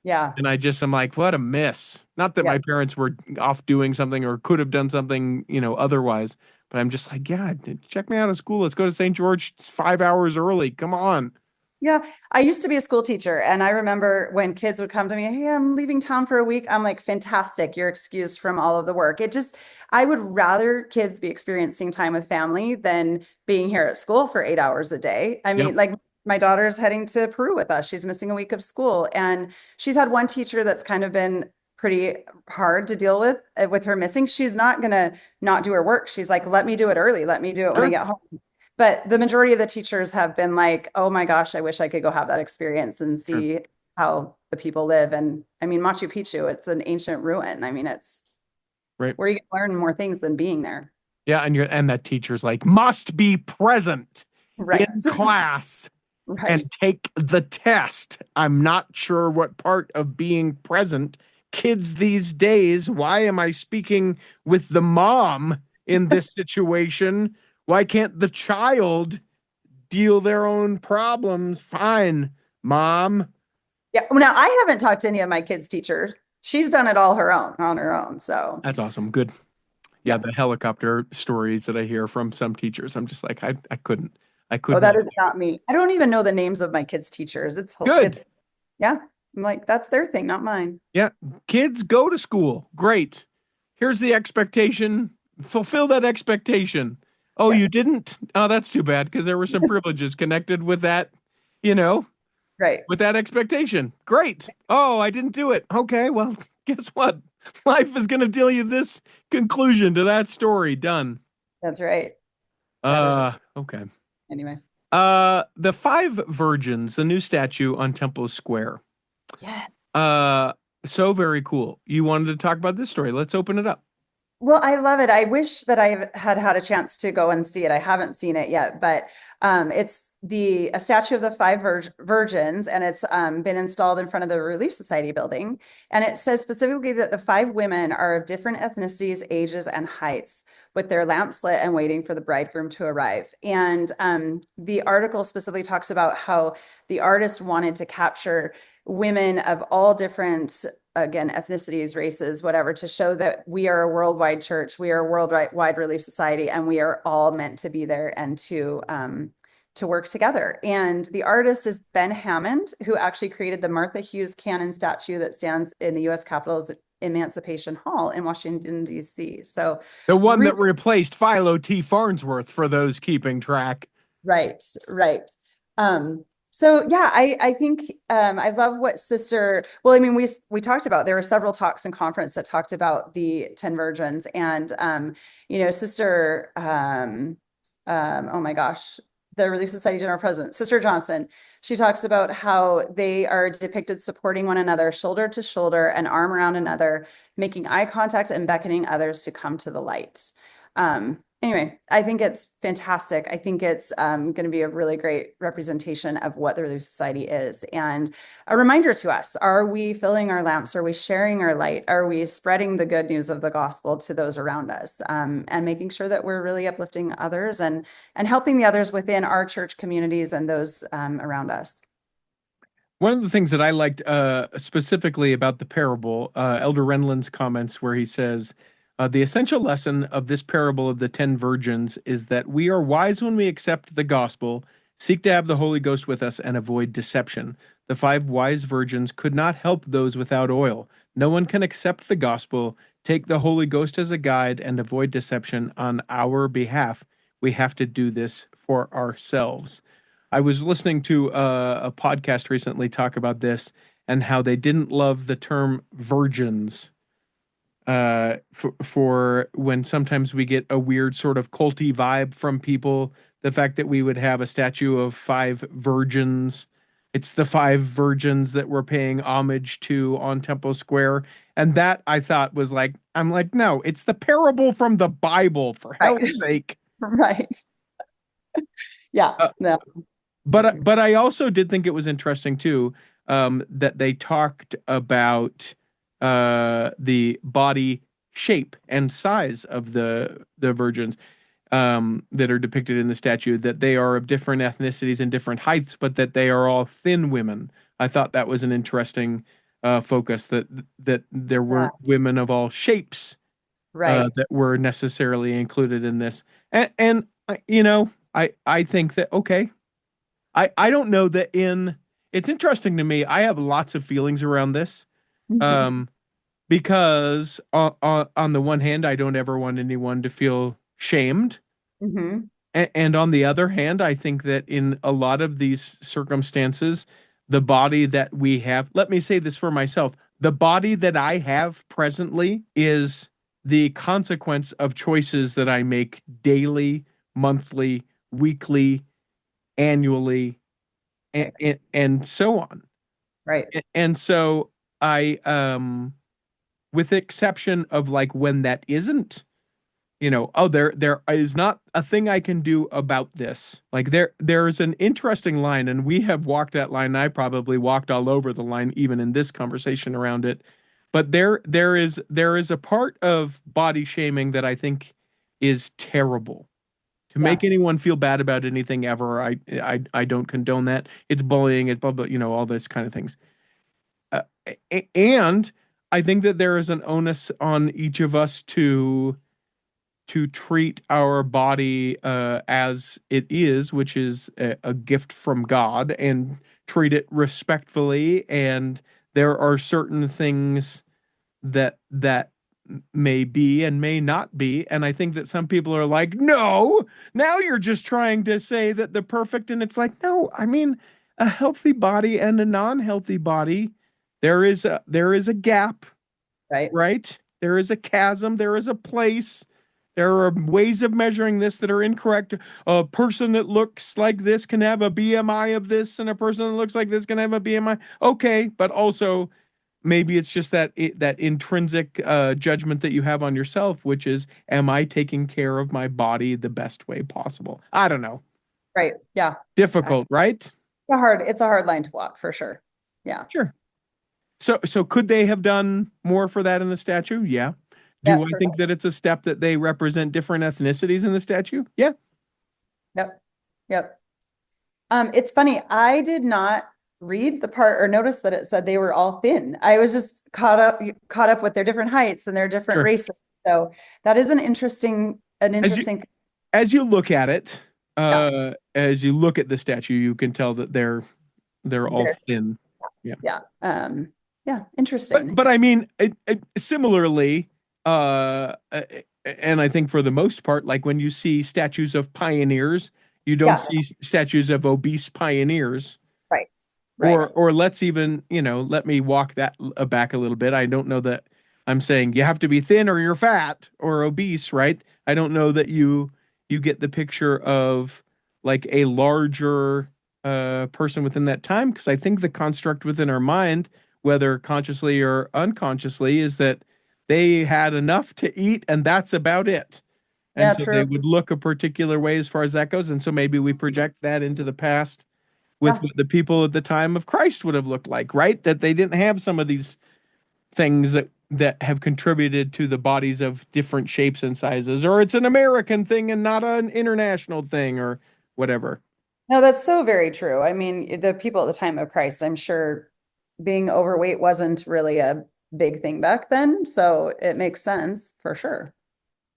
yeah, And I'm like, what a miss. Not that yeah. my parents were off doing something or could have done something, otherwise. But I'm just like, yeah, check me out of school. Let's go to St. George. It's 5 hours early. Come on. Yeah, I used to be a school teacher, and I remember when kids would come to me, "Hey, I'm leaving town for a week." I'm like, "Fantastic, you're excused from all of the work." I would rather kids be experiencing time with family than being here at school for 8 hours a day. I Yep. mean, like my daughter's heading to Peru with us. She's missing a week of school, and she's had one teacher that's kind of been pretty hard to deal with her missing. She's not gonna not do her work. She's like, "Let me do it early. Let me do it when I Sure. get home." But the majority of the teachers have been like, oh my gosh, I wish I could go have that experience and Sure. see how the people live. And I mean, Machu Picchu, it's an ancient ruin. I mean, it's Right. where you can learn more things than being there. Yeah. And that teacher's like, must be present in Right. class and Right. take the test. I'm not sure what part of being present kids these days. Why am I speaking with the mom in this situation? Why can't the child deal their own problems? Fine, mom. Yeah. Well, now I haven't talked to any of my kids' teachers. She's done it all her own on her own. So That's awesome. Good. Yeah, yeah. the helicopter stories that I hear from some teachers, I'm just like, I couldn't. I Oh, couldn't. that is not me. I don't even know the names of my kids' teachers. Good. It's yeah. I'm like, that's their thing, not mine. Yeah. Kids go to school. Great. Here's the expectation. Fulfill that expectation. Oh, Yeah. you didn't? Oh, that's too bad because there were some privileges connected with that, you know, Right. with that expectation. Great. Oh, I didn't do it. Okay. Well, guess what? Life is going to deal you this conclusion to that story. Done. That's right. That is right. Okay. Anyway. The Five Virgins, the new statue on Temple Square. Yeah. Uh, so very cool. You wanted to talk about this story. Let's open it up. Well, I love it. I wish that I had had a chance to go and see it. I haven't seen it yet, but it's a statue of the five virgins, and it's been installed in front of the Relief Society building. And it says specifically that the five women are of different ethnicities, ages, and heights, with their lamps lit and waiting for the bridegroom to arrive. And the article specifically talks about how the artist wanted to capture women of all different, again, ethnicities, races, whatever, to show that we are a worldwide church, we are a worldwide relief society, and we are all meant to be there and to work together. And the artist is Ben Hammond, who actually created the Martha Hughes Cannon statue that stands in the U.S. Capitol's Emancipation Hall in Washington, D.C. So, The one really, that replaced Philo T. Farnsworth, for those keeping track. right, right. So yeah, I think I love what Sister. Well, I mean, we talked about, there were several talks and conference that talked about the 10 virgins, and Sister oh my gosh, the Relief Society General President, Sister Johnson, she talks about how they are depicted supporting one another, shoulder to shoulder, an arm around another, making eye contact and beckoning others to come to the light. Anyway, I think it's fantastic. I think it's going to be a really great representation of what the Relief Society is, and a reminder to us: are we filling our lamps? Are we sharing our light? Are we spreading the good news of the gospel to those around us, and making sure that we're really uplifting others and helping the others within our church communities and those around us? One of the things that I liked specifically about the parable, Elder Renlund's comments, where he says, the essential lesson of this parable of the 10 virgins is that we are wise when we accept the gospel, seek to have the Holy Ghost with us, and avoid deception. The 5 wise virgins could not help those without oil. No one can accept the gospel, take the Holy Ghost as a guide, and avoid deception on our behalf. We have to do this for ourselves. I was listening to a podcast recently talk about this and how they didn't love the term virgins for when sometimes we get a weird sort of culty vibe from people. The fact that we would have a statue of 5 virgins. It's the 5 virgins that we're paying homage to on Temple Square. And that I thought was like, I'm like, no, it's the parable from the Bible, for Right, hell's sake. right. Yeah, Uh, no. but I also did think it was interesting too, that they talked about the body shape and size of the virgins that are depicted in the statue, that they are of different ethnicities and different heights, but that they are all thin women. I thought that was an interesting focus, that there Yeah, weren't women of all shapes right. that were necessarily included in this. And I think that, okay, I don't know that in it's interesting to me. I have lots of feelings around this. Mhm. Um, because on the one hand, I don't ever want anyone to feel shamed. Mhm. And on the other hand, I think that in a lot of these circumstances, the body that we have, let me say this for myself, the body that I have presently is the consequence of choices that I make daily, monthly, weekly, annually, and so on. Right. And so I, with the exception of like when that isn't, oh, there is not a thing I can do about this. Like there is an interesting line, and we have walked that line. And I probably walked all over the line, even in this conversation around it. But there is a part of body shaming that I think is terrible. To Yeah. make anyone feel bad about anything ever, I don't condone that. It's bullying, it's blah blah, all this kind of things. Uh, and I think that there is an onus on each of us to treat our body as it is, which is a gift from God, and treat it respectfully. And there are certain things that may be and may not be. And I think that some people are like, no, now you're just trying to say that the perfect. And it's like, no, I mean, a healthy body and a non-healthy body, there is a gap, Right. right? There is a chasm, there is a place. There are ways of measuring this that are incorrect. A person that looks like this can have a BMI of this, and a person that looks like this can have a BMI. Okay, but also maybe it's just that intrinsic judgment that you have on yourself, which is, am I taking care of my body the best way possible? I don't know. Right. Yeah. Difficult, right? It's a hard line to walk for sure. Yeah. Sure. So could they have done more for that in the statue? Yeah. Yeah, Do I for think that it's a step that they represent different ethnicities in the statue? Yeah. Yep. Yep. It's funny. I did not read the part or notice that it said they were all thin. I was just caught up with their different heights and their different Sure. races. So that is an As you interesting, as you look at it, yeah, as you look at the statue, you can tell that they're all there, thin. Yeah. yeah, yeah, But interesting. but I mean, similarly, and I think for the most part, like when you see statues of pioneers, you don't Yeah, see statues of obese pioneers. right, right. Or let's even, let me walk that back a little bit. I don't know that I'm saying you have to be thin or you're fat or obese, right? I don't know that you get the picture of like a larger person within that time, because I think the construct within our mind, whether consciously or unconsciously, is that they had enough to eat and that's about it. And Yeah, so they true. would look a particular way as far as that goes. And so maybe we project that into the past with Yeah. what the people at the time of Christ would have looked like, right? That they didn't have some of these things that have contributed to the bodies of different shapes and sizes, or it's an American thing and not an international thing, or whatever. No, that's so very true. I mean, the people at the time of Christ, I'm sure being overweight wasn't really a big thing back then. So it makes sense for sure.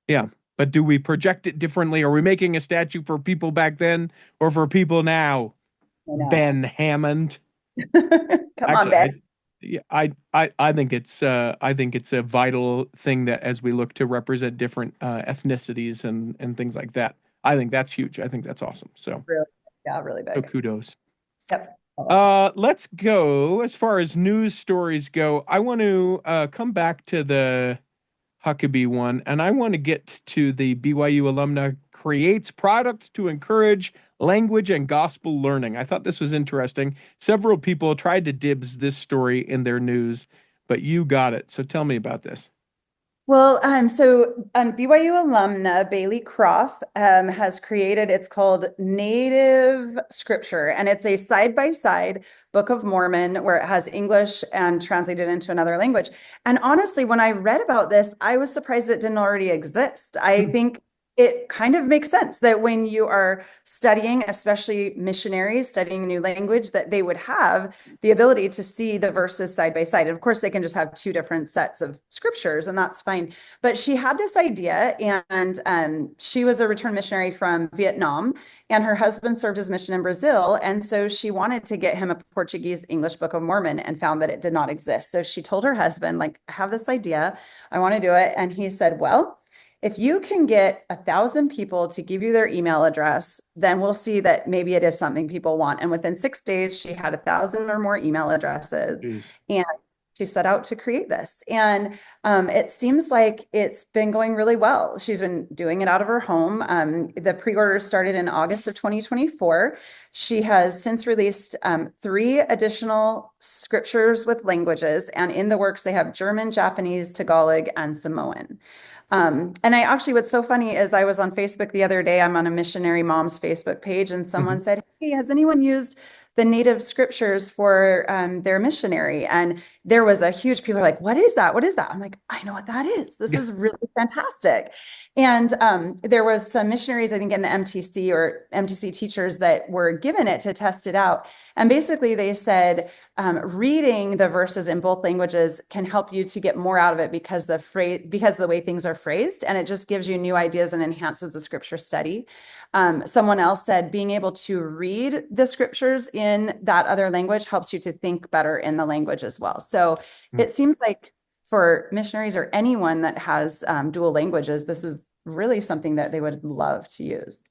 Yeah. But do we project it differently? Are we making a statue for people back then or for people now? I know. Ben Hammond. Come on, Actually, Ben. yeah, I think it's a vital thing that as we look to represent different ethnicities and things like that, I think that's huge. I think that's awesome. Really, yeah, really So big. kudos. Yep. I love it. Let's go as far as news stories go. I want to come back to the Huckabee one, and I want to get to the BYU alumna creates product to encourage language and gospel learning. I thought this was interesting. Several people tried to dibs this story in their news, but you got it. So tell me about this. Well, BYU alumna Bailey Croft has created, it's called Native Scripture, and it's a side-by-side Book of Mormon where it has English and translated into another language. And honestly, when I read about this, I was surprised it didn't already exist. I Hmm. think it kind of makes sense that when you are studying, especially missionaries studying a new language, that they would have the ability to see the verses side by side. And of course, they can just have two different sets of scriptures, and that's fine. But she had this idea, and she was a return missionary from Vietnam, and her husband served his mission in Brazil. And so she wanted to get him a Portuguese English Book of Mormon and found that it did not exist. So she told her husband, like, I have this idea, I want to do it. And he said, well, if you can get 1,000 people to give you their email address, then we'll see that maybe it is something people want. And within 6 days, she had 1,000 or more email addresses, Jeez. and she set out to create this. And it seems like it's been going really well. She's been doing it out of her home. The pre-order started in August of 2024. She has since released 3 additional scriptures with languages, and in the works, they have German, Japanese, Tagalog, and Samoan. And I actually, what's so funny is I was on Facebook the other day. I'm on a missionary mom's Facebook page, and someone Mhm. said, hey, has anyone used the native scriptures for their missionary? And there was a huge, people are like, what is that? What is that? I'm like, I know what that is. This is really fantastic. And there was some missionaries, I think, in the MTC or MTC teachers that were given it to test it out. And basically they said, reading the verses in both languages can help you to get more out of it because because of the way things are phrased, and it just gives you new ideas and enhances the scripture study. Someone else said being able to read the scriptures in that other language helps you to think better in the language as well. So it seems like for missionaries or anyone that has dual languages, this is really something that they would love to use.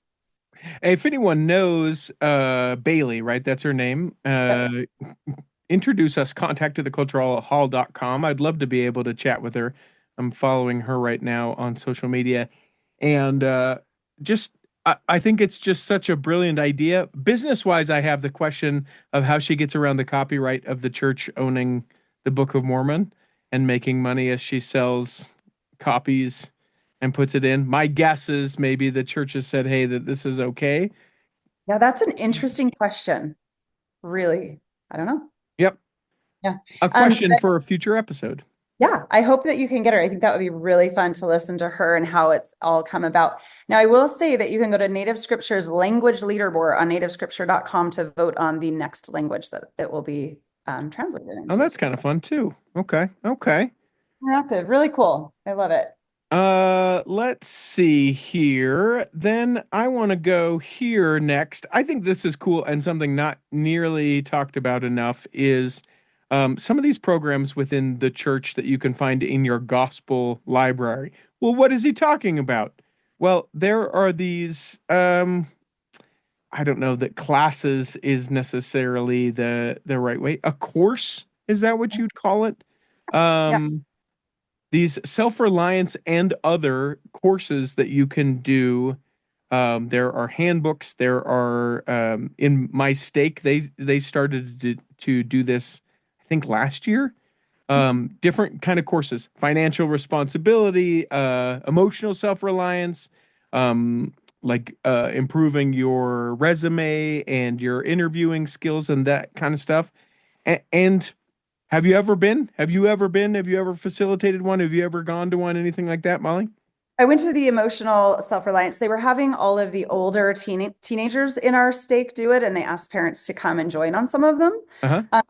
If anyone knows Bailey, right? That's her name. Yep. Introduce us, contact to theculturalhall.com. I'd love to be able to chat with her. I'm following her right now on social media. And just, I think it's just such a brilliant idea. Business wise, I have the question of how she gets around the copyright of the church owning the Book of Mormon and making money as she sells copies and puts it in. My guess is maybe the church has said, hey, that this is okay. Yeah, that's an interesting question. Really. I don't know. Yep. Yeah. A question for a future episode. Yeah, I hope that you can get her. I think that would be really fun to listen to her and how it's all come about. Now, I will say that you can go to Native Scripture's language leaderboard on nativescripture.com to vote on the next language that it will be translated Oh, into. that's So kind of fun too. Okay. Okay. interactive, really cool. I love it. Let's see here. Then I want to go here next. I think this is cool and something not nearly talked about enough is some of these programs within the church that you can find in your gospel library. Well, what is he talking about? Well, there are these I don't know that classes is necessarily the right way. A course, is that what you'd call it? Yeah. Um these self-reliance and other courses that you can do. There are handbooks. There are in my stake. They started to do this, I think last year. Different kind of courses: financial responsibility, emotional self-reliance, improving your resume and your interviewing skills and that kind of stuff. And have you ever been? Have you ever been? Have you ever facilitated one? Have you ever gone to one? Anything like that, Molly? I went to the emotional self-reliance. They were having all of the older teenagers in our stake do it, and they asked parents to come and join on some of them. Uh-huh.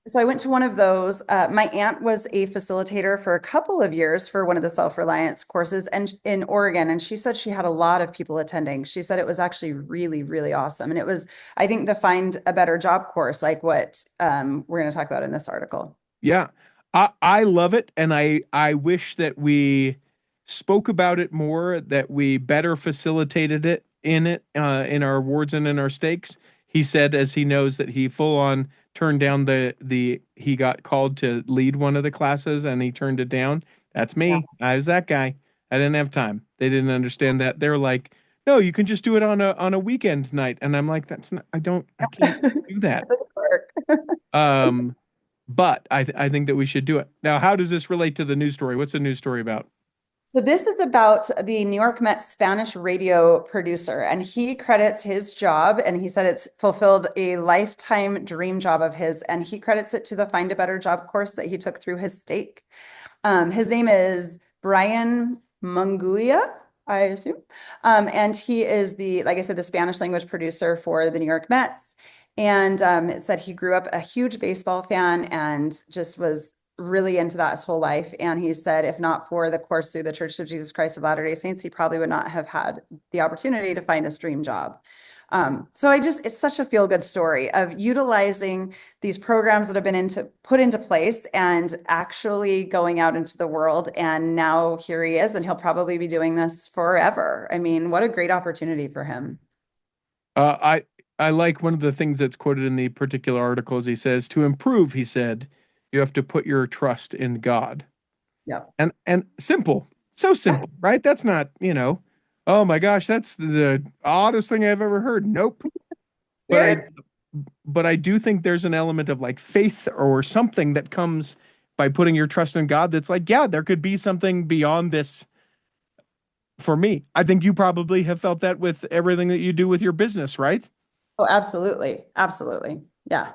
So I went to one of those. My aunt was a facilitator for a couple of years for one of the self-reliance courses and in Oregon, and she said she had a lot of people attending. She said it was actually really, really awesome. And it was, I think, the Find a Better Job course, like what we're going to talk about in this article. Yeah. I love it, and I wish that we spoke about it more, that we better facilitated it in our awards and in our stakes. He said, as he knows that he full on turned down the he got called to lead one of the classes and he turned it down. That's Yeah. me. I was that guy. I didn't have time. They didn't understand that. They're like, no, you can just do it on a weekend night. And I'm like, that's not, I can't do that. That doesn't work. Um, but I think that we should do it. Now, how does this relate to the news story? What's the news story about? So this is about the New York Mets Spanish radio producer, and he credits his job, and he said it's fulfilled a lifetime dream job of his, and he credits it to the Find a Better Job course that he took through his stake. His name is Brian Munguia, I assume. And he is the, like I said, the Spanish language producer for the New York Mets. And it said he grew up a huge baseball fan and just was really into that his whole life. And he said, if not for the course through the Church of Jesus Christ of Latter-day Saints, he probably would not have had the opportunity to find this dream job. So it's such a feel-good story of utilizing these programs that have been put into place and actually going out into the world. And now here he is, and he'll probably be doing this forever. I mean, what a great opportunity for him. I like one of the things that's quoted in the particular article is he says, to improve, he said, you have to put your trust in God. Yeah. And simple. So simple, right? That's not, oh my gosh, that's the oddest thing I've ever heard. Nope. But I Weird. but I do think there's an element of like faith or something that comes by putting your trust in God that's like, yeah, there could be something beyond this for me. I think you probably have felt that with everything that you do with your business, right? Oh, absolutely. Absolutely. Yeah.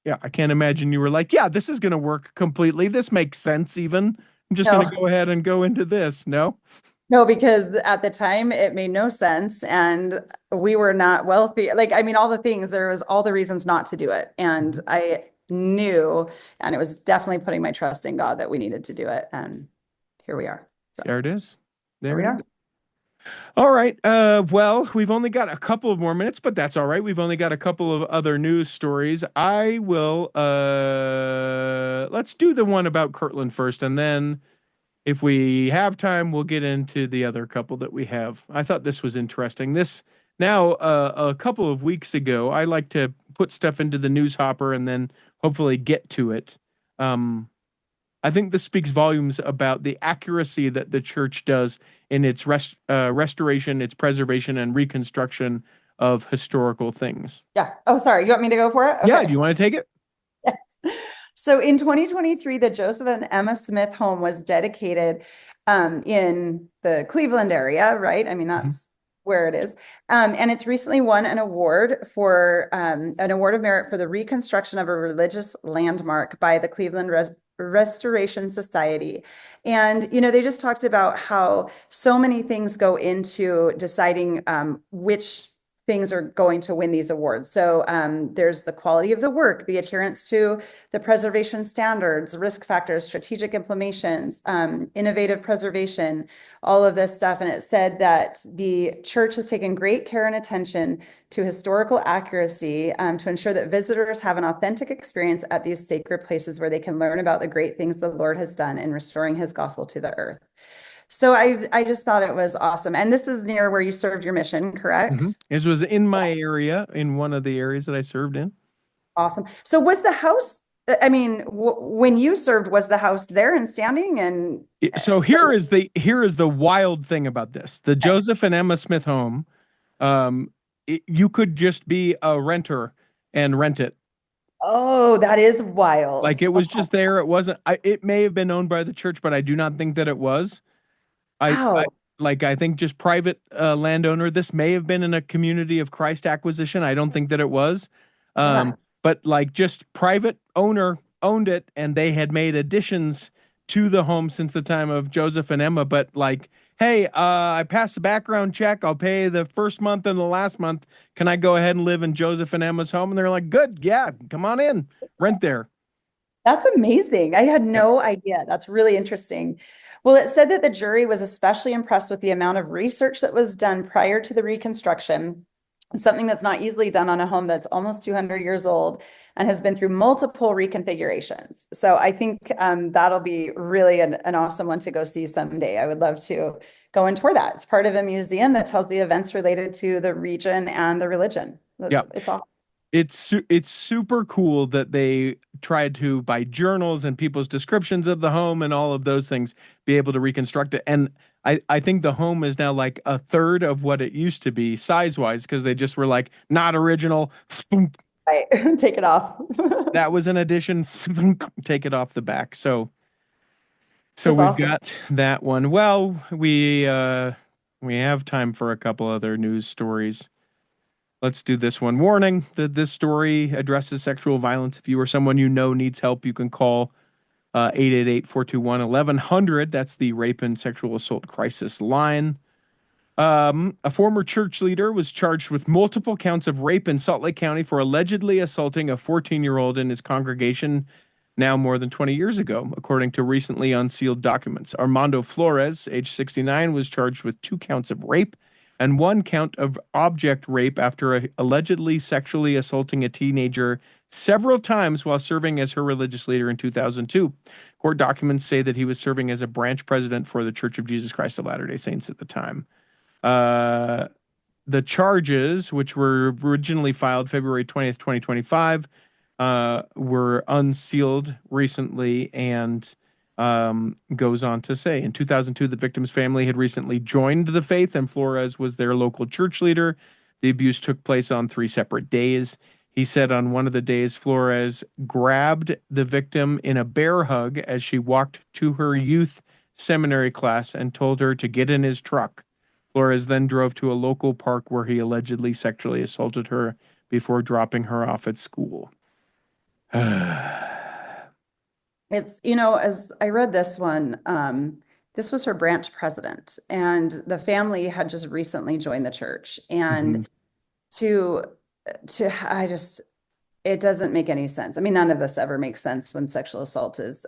Yeah, I can't imagine you were like, yeah, this is going to work completely. This makes sense even. I'm just going No. to go ahead and go into this. No? No, because at the time it made no sense and we were not wealthy. Like, I mean, all the things, there was all the reasons not to do it. And I knew, and it was definitely putting my trust in God that we needed to do it. And here we are. So There it is. here There we it are. is. All right. Well, we've only got a couple of more minutes, but that's all right. We've only got a couple of other news stories. I will let's do the one about Kirtland first, and then if we have time, we'll get into the other couple that we have. I thought this was interesting. This now a couple of weeks ago, I like to put stuff into the news hopper and then hopefully get to it. I think this speaks volumes about the accuracy that the church does in its restoration, its preservation, and reconstruction of historical things. Yeah. Oh, sorry. You want me to go for it? Yeah, Okay. do you want to take it? Yes. So in 2023, the Joseph and Emma Smith home was dedicated in the Cleveland area, right? I mean, Mhm. that's where it is. And it's recently won an award for an award of merit for the reconstruction of a religious landmark by the Cleveland Restoration Society. And, they just talked about how so many things go into deciding which things are going to win these awards. So there's the quality of the work, the adherence to the preservation standards, risk factors, strategic implementations, innovative preservation, all of this stuff. And it said that the church has taken great care and attention to historical accuracy to ensure that visitors have an authentic experience at these sacred places where they can learn about the great things the Lord has done in restoring his gospel to the earth. So I just thought it was awesome. And this is near where you served your mission, correct? This was in my area, in one of the areas that I served in. Awesome. So was the house, I mean, when you served, was the house there and standing and So here is the wild thing about this. The Joseph and Emma Smith home, you could just be a renter and rent it. oh, that is Like wild. it was just there. It wasn't. It may have been owned by the church, but I do not think that it was. I Wow. like. I think just private landowner. This may have been in a Community of Christ acquisition. I don't think that it was. Yeah. But like just private owner owned it, and they had made additions to the home since the time of Joseph and Emma. But like, hey, I passed the background check. I'll pay the first month and the last month. Can I go ahead and live in Joseph and Emma's home? And they're like, good, yeah, come on in, rent there. That's amazing. I had Yeah. no idea. That's really interesting. Well, it said that the jury was especially impressed with the amount of research that was done prior to the reconstruction, something that's not easily done on a home that's almost 200 years old and has been through multiple reconfigurations. So I think that'll be really an awesome one to go see someday. I would love to go and tour that. It's part of a museum that tells the events related to the region and the religion. Yeah. It's awesome. It's super cool that they tried to, by journals and people's descriptions of the home and all of those things, be able to reconstruct it. And I think the home is now like a third of what it used to be size wise because they just were like not original. Right. Take it off. That was an addition. Take it off the back. So That's we've awesome. got that one. Well, we have time for a couple other news stories. Let's do this one. Warning that this story addresses sexual violence. If you or someone you know needs help, you can call 888-421-1100. That's the rape and sexual assault crisis line. A former church leader was charged with multiple counts of rape in Salt Lake County for allegedly assaulting a 14-year-old in his congregation now more than 20 years ago, according to recently unsealed documents. Armando Flores, age 69, was charged with 2 counts of rape and 1 count of object rape after allegedly sexually assaulting a teenager several times while serving as her religious leader in 2002. Court documents say that he was serving as a branch president for the Church of Jesus Christ of Latter-day Saints at the time. Uh, the charges, which were originally filed February 20th, 2025, were unsealed recently and goes on to say in 2002, the victim's family had recently joined the faith and Flores was their local church leader. The abuse took place on 3 separate days. He said on one of the days, Flores grabbed the victim in a bear hug as she walked to her youth seminary class and told her to get in his truck. Flores then drove to a local park where he allegedly sexually assaulted her before dropping her off at school. It's, as I read this one, this was her branch president, and the family had just recently joined the church. Mhm. And to, I just, it doesn't make any sense. I mean, none of this ever makes sense when sexual assault is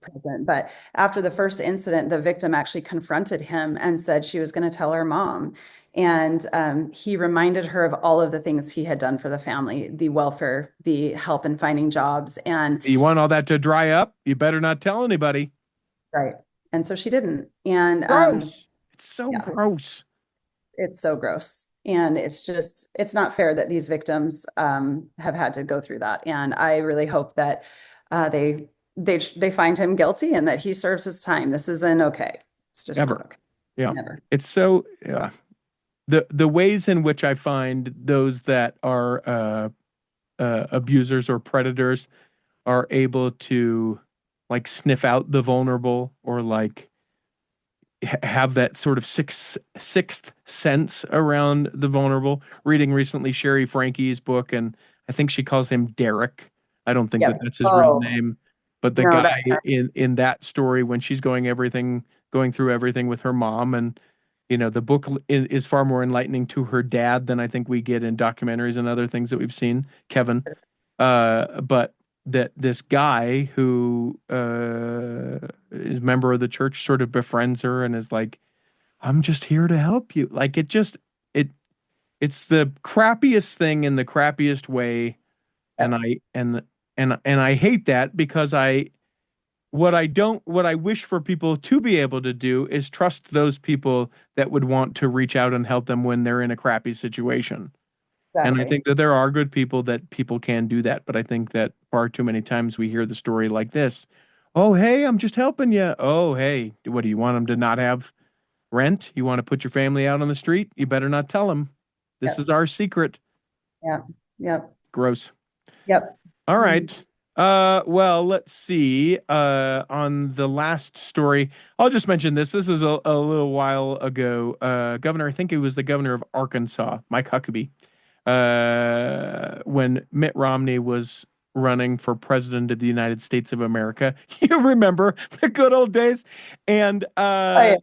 present. But after the first incident, the victim actually confronted him and said she was going to tell her mom. And he reminded her of all of the things he had done for the family, the welfare, the help in finding jobs. And You want all that to dry up? You better not tell anybody. right. And so she didn't. And Gross. It's so yeah, gross. it's so gross. And it's not fair that these victims have had to go through that. And I really hope that they find him guilty and that he serves his time. This isn't okay. It's just not Ever. okay. Yeah. Never. It's so the ways in which I find those that are abusers or predators are able to like sniff out the vulnerable or like have that sort of sixth sense around the vulnerable. Reading recently Sherry Frankie's book, and I think she calls him Derek. I don't think that Yep. that's his real Oh, name, but the no, guy that in that story when she's going through everything with her mom, and the book is far more enlightening to her dad than I think we get in documentaries and other things that we've seen, Kevin. But that this guy who is a member of the church sort of befriends her and is like, I'm just here to help you. Like it it's the crappiest thing in the crappiest way. And Yep. and I hate that because what I wish for people to be able to do is trust those people that would want to reach out and help them when they're in a crappy situation. And I Exactly. think that there are good people that people can do that, but I think that far too many times we hear the story like this. Oh, hey, I'm just helping you. Oh, hey, what do you want them to not have rent? You want to put your family out on the street? You better not tell them. This Yep. is our secret. Yep. Yep. Gross. Yep. All Mhm. right. Well, let's see. On the last story, I'll just mention this. This is a little while ago. Governor, I think it was the governor of Arkansas, Mike Huckabee, when Mitt Romney was running for president of the United States of America. You remember the good old days, and Oh, yeah.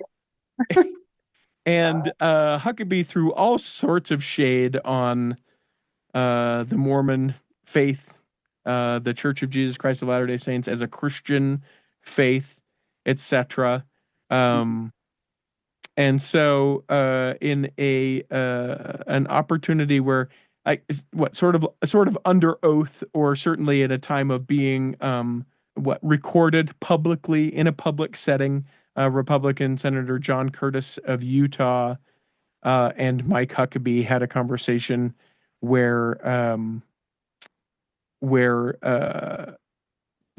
Huckabee threw all sorts of shade on the Mormon faith, the Church of Jesus Christ of Latter-day Saints as a Christian faith, etc. Um, and so, in a an opportunity where sort of under oath, or certainly at a time of being recorded publicly in a public setting, Republican Senator John Curtis of Utah and Mike Huckabee had a conversation where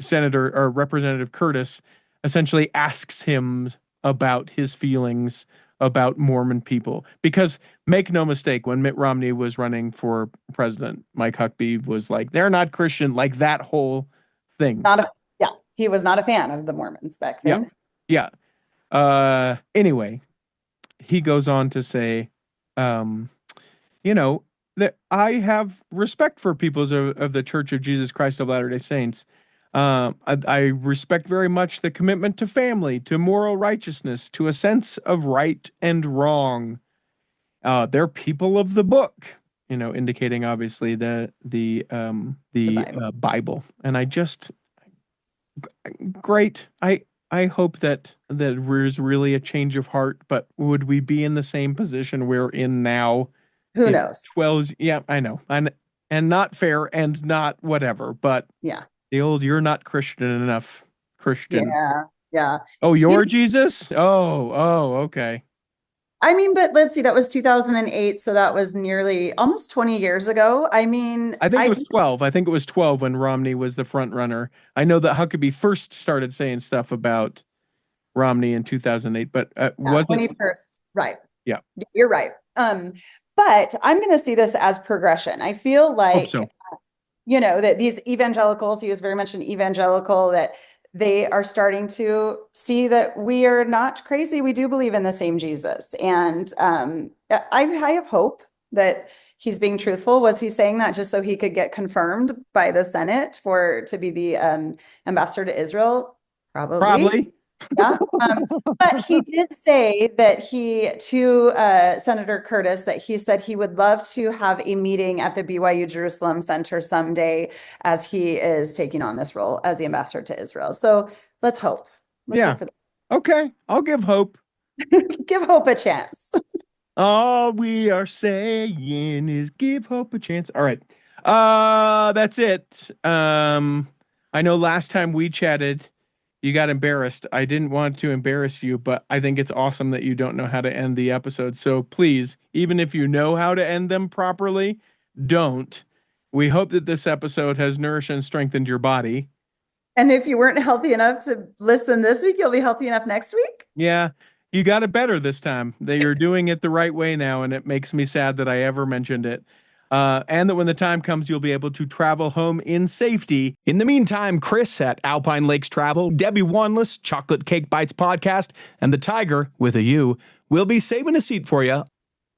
Senator or Representative Curtis essentially asks him about his feelings about Mormon people. Because make no mistake, when Mitt Romney was running for president, Mike Huckabee was like, they're not Christian, like that whole thing. Not a, yeah, he was not a fan of the Mormons back Yeah. then. Yeah. Anyway, he goes on to say, um, you know, that I have respect for peoples of the Church of Jesus Christ of Latter-day Saints. I respect very much the commitment to family, to moral righteousness, to a sense of right and wrong. They're people of the book, indicating obviously The the Bible. Bible. And I just great. I hope that there's really a change of heart, but would we be in the same position we're in now? Who In knows? 12, yeah, I know. And not fair and not whatever, but Yeah. the old you're not Christian enough Christian. Yeah. Yeah. Oh, You you're Jesus? Oh, okay. I mean, but let's see, that was 2008, so that was nearly almost 20 years ago. I mean, I think it I was do, 12. I think it was 12 when Romney was the front runner. I know that Huckabee first started saying stuff about Romney in 2008, but yeah, wasn't 21st. Right. yeah, You're right. But I'm going to see this as progression. I feel hope like, so. that these evangelicals, he was very much an evangelical, that they are starting to see that we are not crazy. We do believe in the same Jesus. And I have hope that he's being truthful. Was he saying that just so he could get confirmed by the Senate to be the ambassador to Israel? Probably. Probably. Yeah. But he did say that to Senator Curtis, that he said he would love to have a meeting at the BYU Jerusalem Center someday as he is taking on this role as the ambassador to Israel. So let's hope. Let's Yeah. hope for that. Okay. I'll give hope. Give hope a chance. All we are saying is give hope a chance. All right. That's it. I know last time we chatted, you got embarrassed. I didn't want to embarrass you, but I think it's awesome that you don't know how to end the episode. So please, even if you know how to end them properly, don't. We hope that this episode has nourished and strengthened your body. And if you weren't healthy enough to listen this week, you'll be healthy enough next week. Yeah, you got it better this time. That you're doing it the right way now, and it makes me sad that I ever mentioned it. and that when the time comes, you'll be able to travel home in safety. In the meantime, Chris at Alpine Lakes Travel, Debbie Wanless, Chocolate Cake Bites Podcast, and the Tiger with a U will be saving a seat for you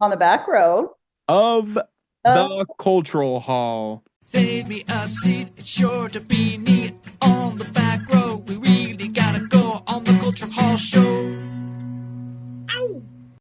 On the back row of the Cultural Hall. Save me a seat, it's sure to be neat on the back row. We really gotta go on the Culture Hall show.